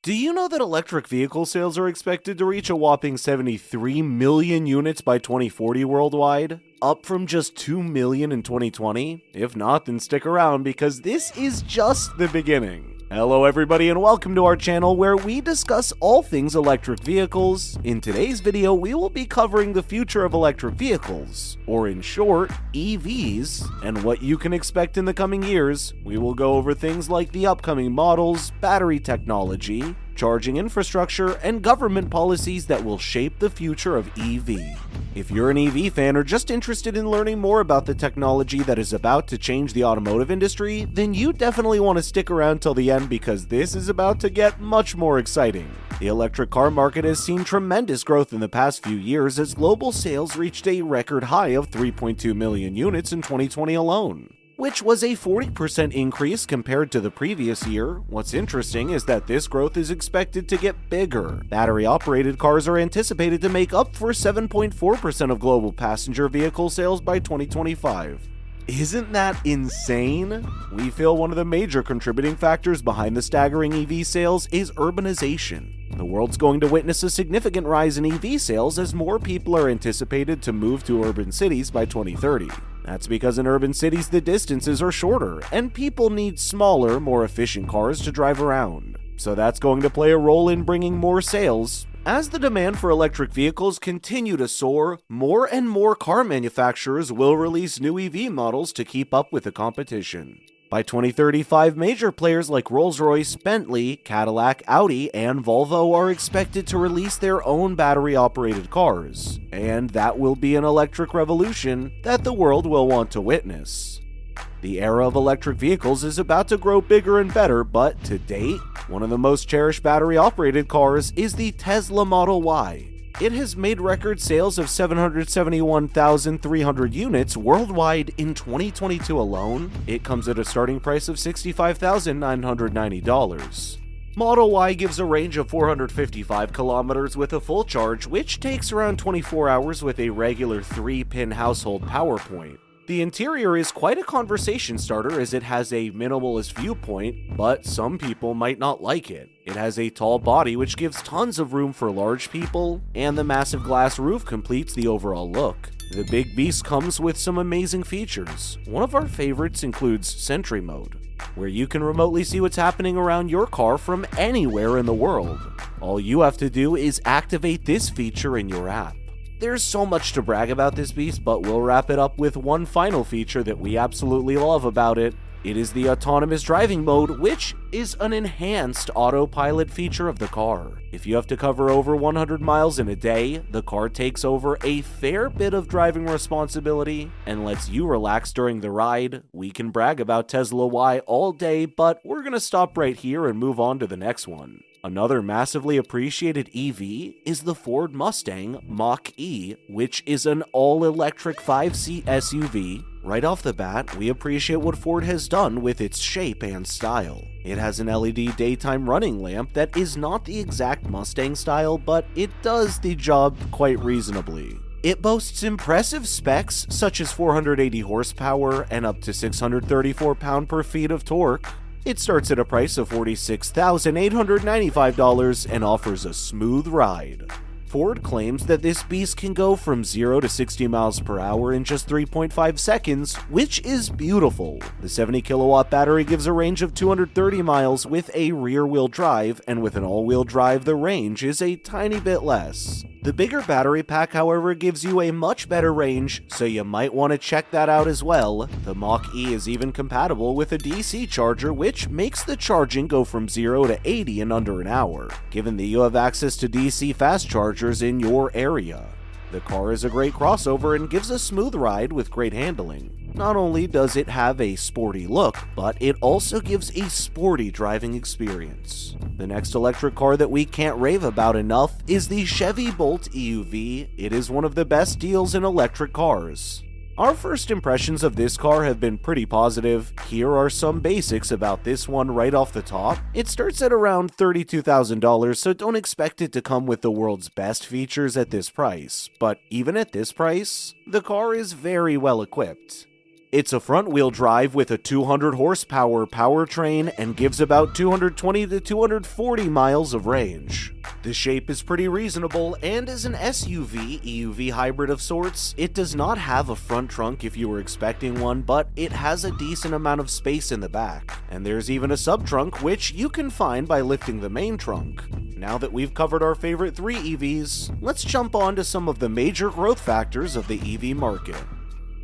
Do you know that electric vehicle sales are expected to reach a whopping 73 million units by 2040 worldwide? Up from just 2 million in 2020? If not, then stick around because this is just the beginning. Hello everybody and welcome to our channel where we discuss all things electric vehicles. In today's video, we will be covering the future of electric vehicles, or in short, EVs, and what you can expect in the coming years. We will go over things like the upcoming models, battery technology, charging infrastructure, and government policies that will shape the future of EV. If you're an EV fan or just interested in learning more about the technology that is about to change the automotive industry, then you definitely want to stick around till the end because this is about to get much more exciting. The electric car market has seen tremendous growth in the past few years as global sales reached a record high of 3.2 million units in 2020 alone, which was a 40% increase compared to the previous year. What's interesting is that this growth is expected to get bigger. Battery-operated cars are anticipated to make up for 7.4% of global passenger vehicle sales by 2025. Isn't that insane? We feel one of the major contributing factors behind the staggering EV sales is urbanization. The world's going to witness a significant rise in EV sales as more people are anticipated to move to urban cities by 2030. That's because in urban cities the distances are shorter and people need smaller, more efficient cars to drive around. So that's going to play a role in bringing more sales. As the demand for electric vehicles continue to soar, more and more car manufacturers will release new EV models to keep up with the competition. By 2035, major players like Rolls-Royce, Bentley, Cadillac, Audi, and Volvo are expected to release their own battery-operated cars, and that will be an electric revolution that the world will want to witness. The era of electric vehicles is about to grow bigger and better, but to date, one of the most cherished battery-operated cars is the Tesla Model Y. It has made record sales of 771,300 units worldwide in 2022 alone. It comes at a starting price of $65,990. Model Y gives a range of 455 kilometers with a full charge, which takes around 24 hours with a regular 3-pin household power point. The interior is quite a conversation starter as it has a minimalist viewpoint, but some people might not like it. It has a tall body which gives tons of room for large people, and the massive glass roof completes the overall look. The big beast comes with some amazing features. One of our favorites includes Sentry Mode, where you can remotely see what's happening around your car from anywhere in the world. All you have to do is activate this feature in your app. There's so much to brag about this beast, but we'll wrap it up with one final feature that we absolutely love about it. It is the autonomous driving mode, which is an enhanced autopilot feature of the car. If you have to cover over 100 miles in a day, the car takes over a fair bit of driving responsibility and lets you relax during the ride. We can brag about Tesla Y all day, but we're gonna stop right here and move on to the next one. Another massively appreciated EV is the Ford Mustang Mach-E, which is an all-electric 5-seat SUV. Right off the bat, we appreciate what Ford has done with its shape and style. It has an LED daytime running lamp that is not the exact Mustang style, but it does the job quite reasonably. It boasts impressive specs such as 480 horsepower and up to 634 pound-per-feet of torque. It starts at a price of $46,895 and offers a smooth ride. Ford claims that this beast can go from 0 to 60 miles per hour in just 3.5 seconds, which is beautiful. The 70 kilowatt battery gives a range of 230 miles with a rear-wheel drive, and with an all-wheel drive, the range is a tiny bit less. The bigger battery pack, however, gives you a much better range, so you might want to check that out as well. The Mach-E is even compatible with a DC charger, which makes the charging go from 0 to 80 in under an hour, given that you have access to DC fast chargers in your area. The car is a great crossover and gives a smooth ride with great handling. Not only does it have a sporty look, but it also gives a sporty driving experience. The next electric car that we can't rave about enough is the Chevy Bolt EUV. It is one of the best deals in electric cars. Our first impressions of this car have been pretty positive. Here are some basics about this one right off the top. It starts at around $32,000, so don't expect it to come with the world's best features at this price. But even at this price, the car is very well equipped. It's a front-wheel drive with a 200 horsepower powertrain and gives about 220 to 240 miles of range. The shape is pretty reasonable, and as an SUV, EUV hybrid of sorts, it does not have a front trunk if you were expecting one, but it has a decent amount of space in the back. And there's even a sub-trunk, which you can find by lifting the main trunk. Now that we've covered our favorite 3 EVs, let's jump on to some of the major growth factors of the EV market.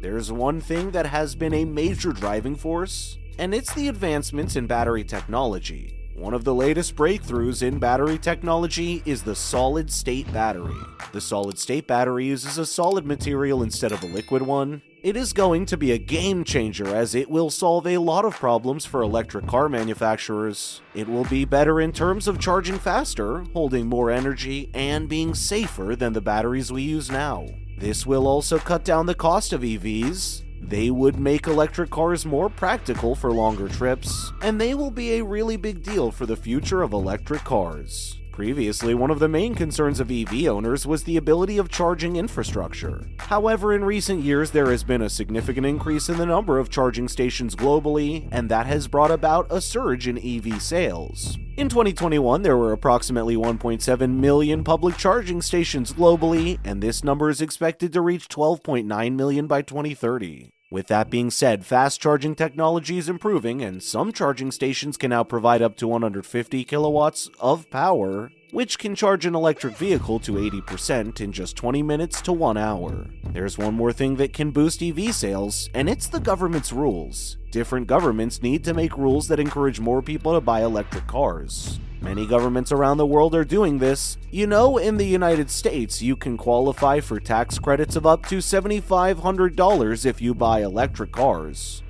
There's one thing that has been a major driving force, and it's the advancements in battery technology. One of the latest breakthroughs in battery technology is the solid-state battery. The solid-state battery uses a solid material instead of a liquid one. It is going to be a game changer as it will solve a lot of problems for electric car manufacturers. It will be better in terms of charging faster, holding more energy, and being safer than the batteries we use now. This will also cut down the cost of EVs. They would make electric cars more practical for longer trips, and they will be a really big deal for the future of electric cars. Previously, one of the main concerns of EV owners was the ability of charging infrastructure. However, in recent years, there has been a significant increase in the number of charging stations globally, and that has brought about a surge in EV sales. In 2021, there were approximately 1.7 million public charging stations globally, and this number is expected to reach 12.9 million by 2030. With that being said, fast charging technology is improving, and some charging stations can now provide up to 150 kilowatts of power, which can charge an electric vehicle to 80% in just 20 minutes to 1 hour. There's one more thing that can boost EV sales, and it's the government's rules. Different governments need to make rules that encourage more people to buy electric cars. Many governments around the world are doing this. You know, in the United States, you can qualify for tax credits of up to $7,500 if you buy electric cars.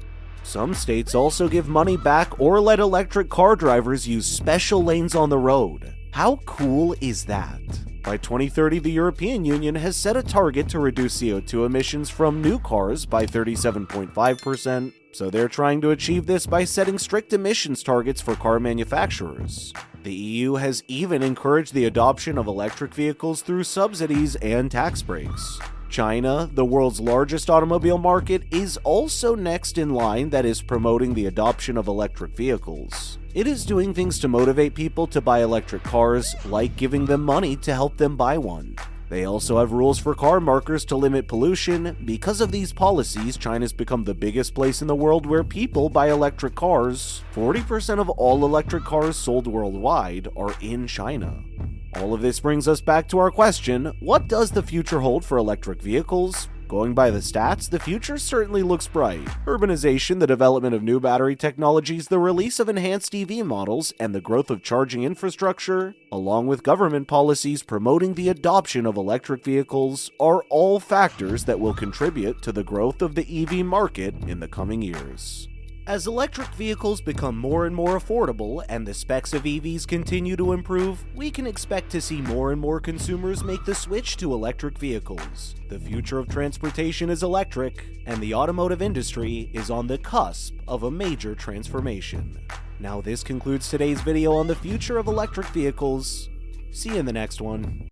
Some states also give money back or let electric car drivers use special lanes on the road. How cool is that? By 2030, the European Union has set a target to reduce CO2 emissions from new cars by 37.5%, so they're trying to achieve this by setting strict emissions targets for car manufacturers. The EU has even encouraged the adoption of electric vehicles through subsidies and tax breaks. China, the world's largest automobile market, is also next in line that is promoting the adoption of electric vehicles. It is doing things to motivate people to buy electric cars, like giving them money to help them buy one. They also have rules for car markers to limit pollution. Because of these policies, China's become the biggest place in the world where people buy electric cars. 40% of all electric cars sold worldwide are in China. All of this brings us back to our question, what does the future hold for electric vehicles? Going by the stats, the future certainly looks bright. Urbanisation, the development of new battery technologies, the release of enhanced EV models, and the growth of charging infrastructure, along with government policies promoting the adoption of electric vehicles, are all factors that will contribute to the growth of the EV market in the coming years. As electric vehicles become more and more affordable and the specs of EVs continue to improve, we can expect to see more and more consumers make the switch to electric vehicles. The future of transportation is electric, and the automotive industry is on the cusp of a major transformation. Now, this concludes today's video on the future of electric vehicles. See you in the next one.